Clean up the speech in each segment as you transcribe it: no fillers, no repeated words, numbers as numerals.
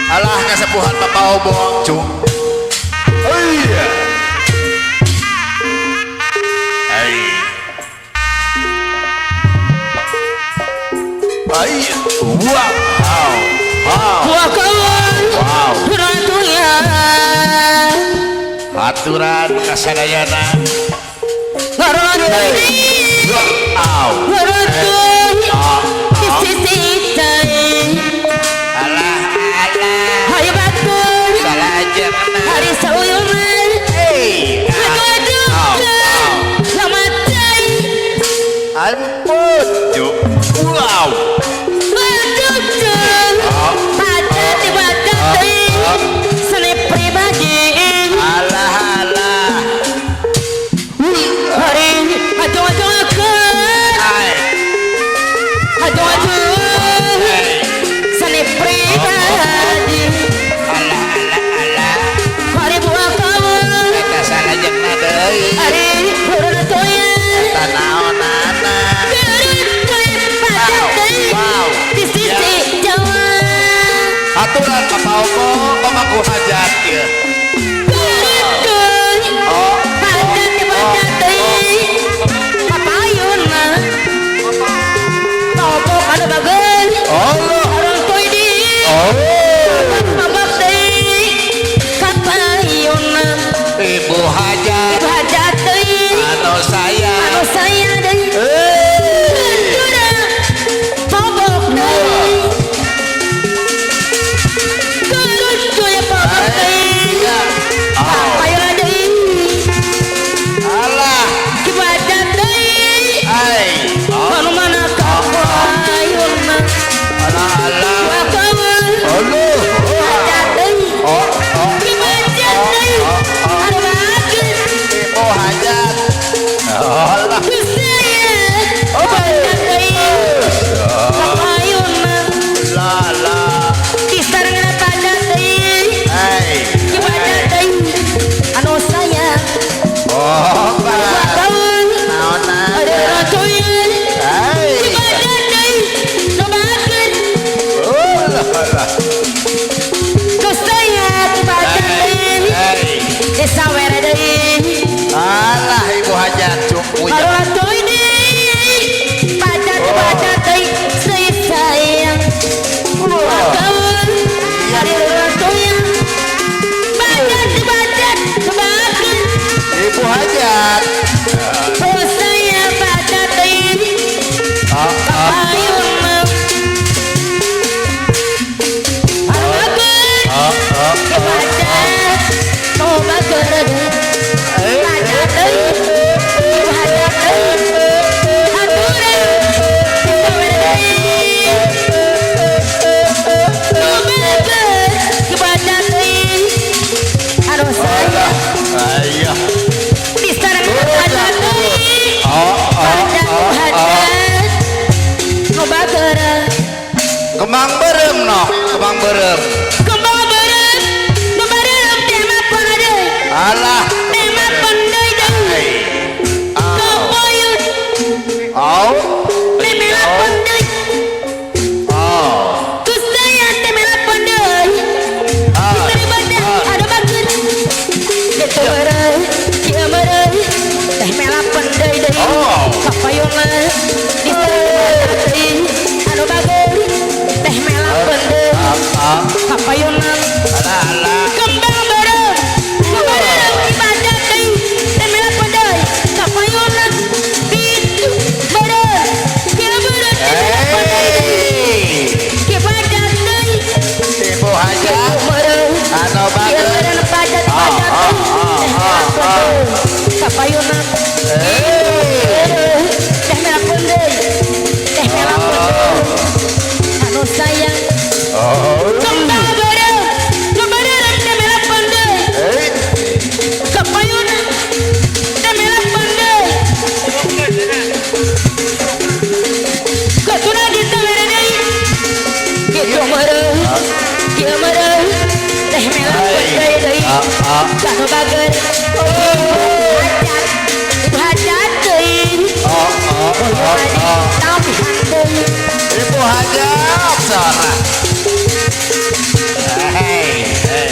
Alah kesepuhan Bapak Obong cung. Oh iya. Hai. Hai. Wow. Wow. Wow. Ratunya Aturan kasadayana. Ratunya Wow. Ratunya Sisi Alah. Hayu batur Salah aja mana. Hari sauyuman Hey. Selamat day Ampun. Wow. Pada tiba-tiba seni pribadi Alah. hari aduh-aduh Hai. seni pribadi Alah. hari buah kamu Kita salah jengna deui. hari burung toya Tanaonana. Wow. di sisi Jawa Aturan Bapak Obong pemangku hajat ya. Oh. pada tiba-tiba papayuna topok ada bagus Allah. orang toy di Oh. babak deui papayuna Ibu hajat hajat deui anu saya. anu saya deui sudah babak deui terus ya babak deui Iya. Oh. papayuna deui Alah. hajat deui Hai. Oh. anu mana papayuna Alah. wakawan Allah. hajat deui Oh. Oh. hajat deui anu bagus Ibu hajat. Allah. Lala. Hai. Oh. Naona. Hai. Alah ibu hajat cumpu ya. Ibu hajat. Ayah. Kembang berem noh, kembang berem. Alah. Hai. Au. Oh. Papayunan Alah, alah. kembang bareng ibadah deui teh mela pandai papayunan itu bareng kieu bareng teh mela pandai Hey. ibadah deui Ibu hajat. bareng Anu kieu bagus. bareng ibadah papayunan teh mela pandai anu sayang Oh. kembang bareng teh mela pandai Hey. kapayunan teh mela pandai katuna kita mere deui kitu bareng kieu bareng teh mela pandai deui kanu bageus hajat deui tapi deui Hajat seorang. Hei, hei.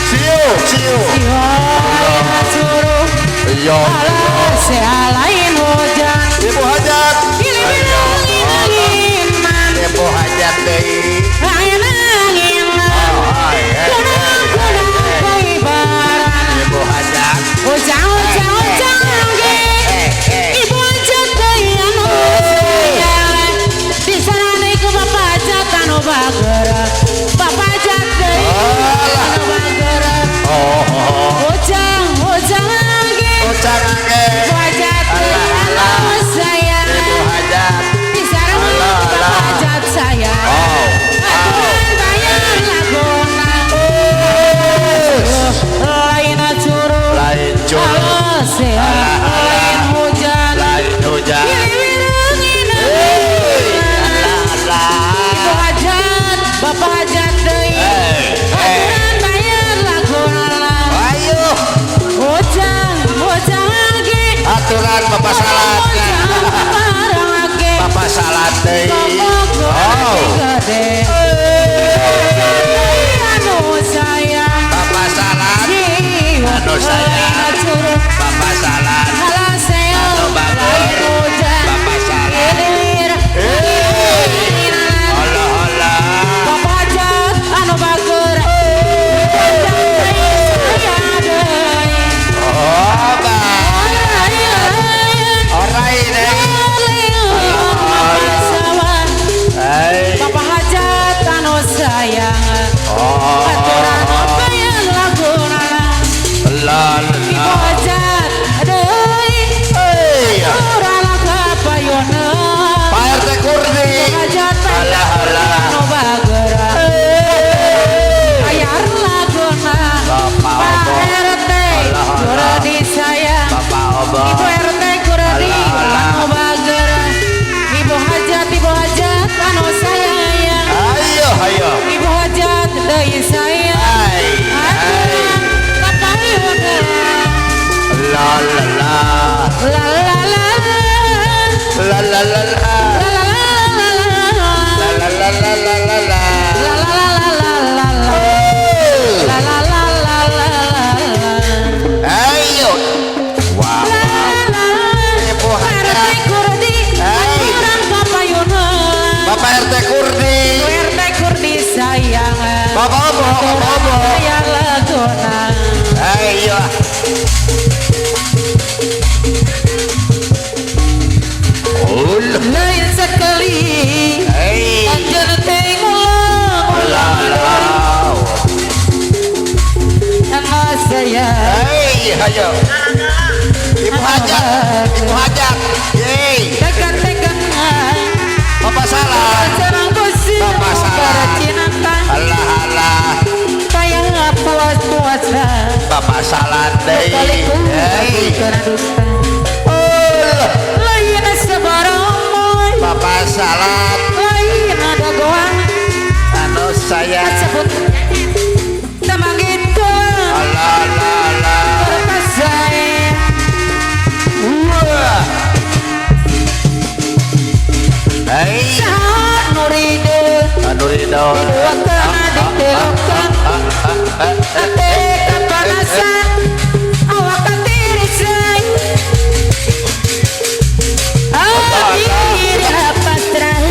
Siu. Iya. Ibu Hajat. Ibu Hajat deui. Ibu Hajat. Ibu Hajat deui anu disarane ku Bapak Hajat anu bager. Bapak Hajat deui anu bager. Ujang lagi. Ibu Hajat deui anu sayang. Ibu Hajat. Disarane ku Bapak Hajat sayang. Aturan bayar laguna. Lain curug. Lain curug. Lain hujan. Lain hujan. Ibu Hajat, Bapak Hajat deui. Aturan bayar laguna. Ayo. Ujang lagi. Aturan Bapak salat. Bapak salat deui. Anu sayang. Bapak salat. Anu sayang. Bapak salat. Anu bagus. Bapak salat. Allah Allah. Bapak Hajat anu bager. Oh, Orai deui. Hei. Bapak Hajat anu sayang. Aturan bayar laguna. La Ibu la. Hajat deui. Hei. Aturan kapayonna. Pak RT Kurdi. Hajat Alah, alah. anu bager. Bayar laguna. Bapak Pak Obo. RT Alah, alah. Kurdi sayang. Bapak Obo. Ibu RT Kurdi Alah, alah. anu bager. Ibu Hajat anu sayang. Ayo. Ibu Hajat deui sayang. Hai. Aturan kapayonna. La la la. La la la La la la la. La la la la la. Ayo. Wow. Ibu Hajat. Bapak RT Kurdi. Bapak Obo. Ayo. Lain sekali Hei. anjeun teh ngulang anu sayang. Hei, ayo. Ibu Hajat. Yeay. Tekan-tekan Bapak salah. sareng besi Bapak salah. baracinatan Alah. kayak puas-puasa Bapak salah deui. kaliku Hei. kana dusta Oh, lain sabarang Bapak salah. lain ada goang Anu saya. sebut sama gitu Alah. berkasih Wah. Hei. saat nuride Aduh ridho. dibuatkan ditelokan ate kepanasan awak katirisan akhirnya pasrah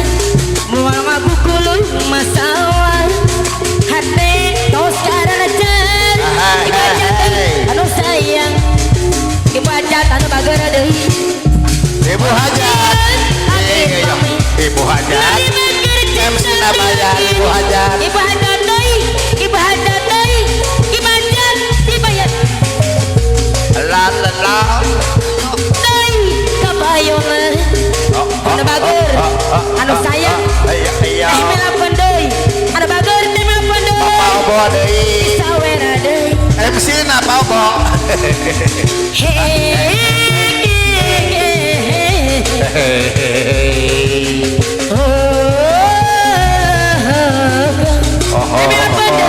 mual mabuk kulun masalah hati tos karena jan ibajat anu sayang ibajat anu bager deui Ibu Hajat. Ibu Hajat. MC namanya Ibu Hajat. Ibu Hajat deui Ibu Hajat deui ibajat dibayar La. deui kabayona anu bager anu sayang Iya. melakukan deui anu bager teh melakukan deui Bapak Obo deui. sawera deui MC napa Obo? Oh,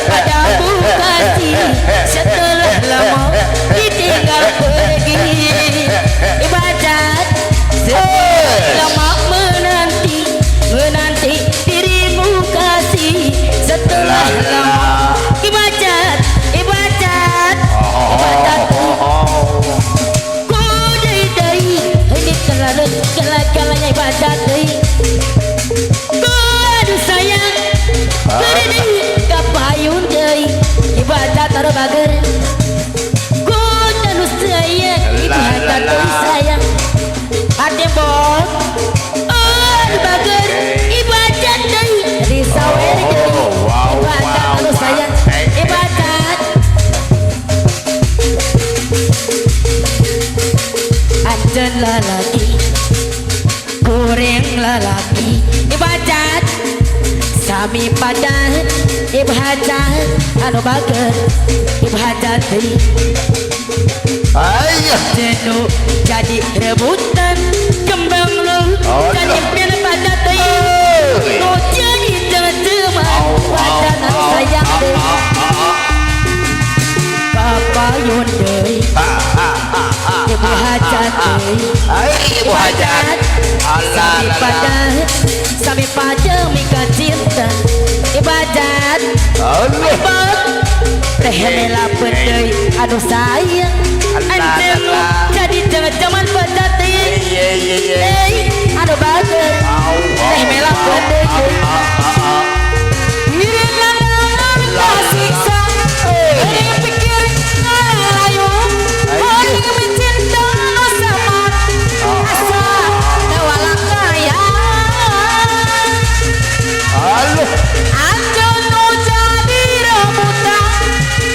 padamu kasih setelah lama ditinggal pergi ibadat setelah lama menanti dirimu kasih setelah lama ibadat ku dai ini terlalu galanya ibadat dai ku aduh sayang beri kapayun dai ibadat taruh bager ku aduh sayang ibadat dai sayang ade bos aduh bager ibadat dai risawer ibadat taruh sayang ibadat anjen lalaki goreng lalaki ibadat sami padat ibadat anu bager ibadat deui Ayo. jenuh jadi rebutan kembang lu jadi pian padat deui nu jadi teman padat anu sayang deui papayun deui ibu hajat deui Ibu hajat. sami padat sami padat mika cinta ibadat teh mela pedai aduh sayang antemu jadi zaman padat teh aduh bager teh mela pedai siksa pikir ngalayu orang mencinta sama asa tewalak kaya anjol nu jadi rebutan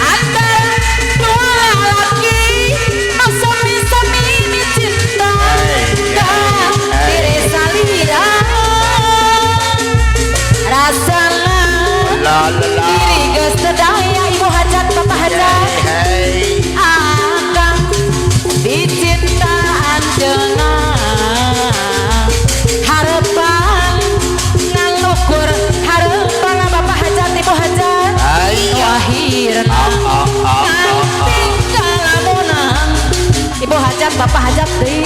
antara dua laki nu sami-sami mencinta diri salira rasana diri geus sedaya ibu hajat bapak hajat akang dicintaan jenah harapan ngalukur harapan bapak hajat ibu hajat wahirna nganti kalamunang ibu hajat bapak hajat deui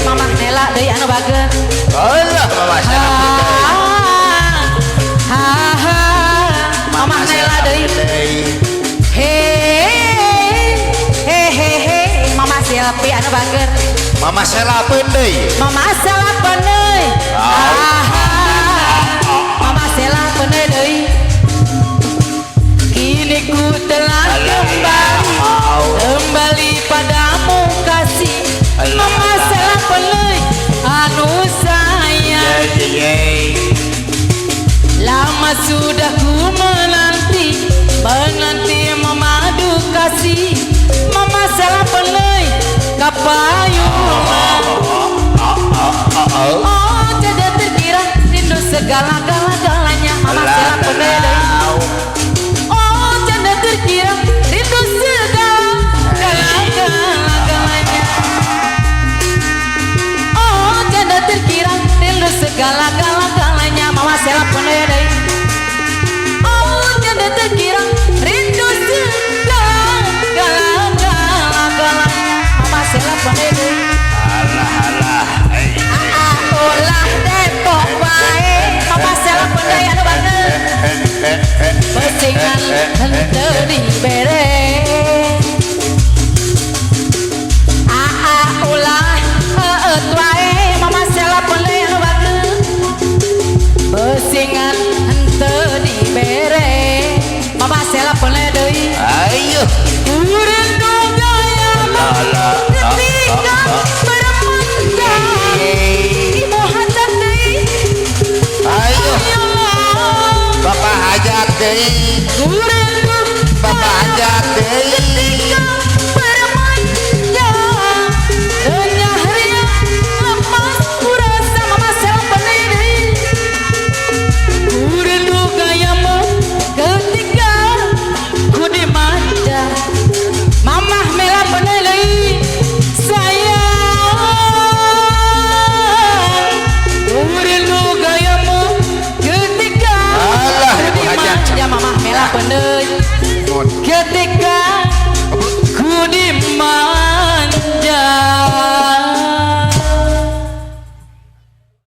mamah nela deui anu bageun Allah mama mamah nela deui mama selfie anu bager Mama selapeun deui. mama salapan deui mama salapan deui kini ku telah kembali padamu kasih mama salapan deui anu sayang lama sudah ku menanti memadu kasih mama salapan deui kapayungan oh jadi terkira rindu segala-galanya mama salapan deui oh jadi terkira rindu segala-galanya oh jadi terkira rindu segala-galanya mama salapan deui oh jadi terkira rindu segala-galanya mama salapan deui Alah. ulah depok wae mama salapan deui anu bager pesingan henteu dibere ulah eut wae mama salapan deui anu bager pesingan henteu dibere mama salapan deui Ayo. urang nu gaya ketika bermanja ibu hajat deui Ayo. Bapak hajat deui. urang nu Bapak hajat deui. ketika bermanja renyah riang lemas kurasa mama salapan deui urang nu gayamu ketika ku dimanja mama mela penelei sayang urang nu gayamu ketika ketika ku di mana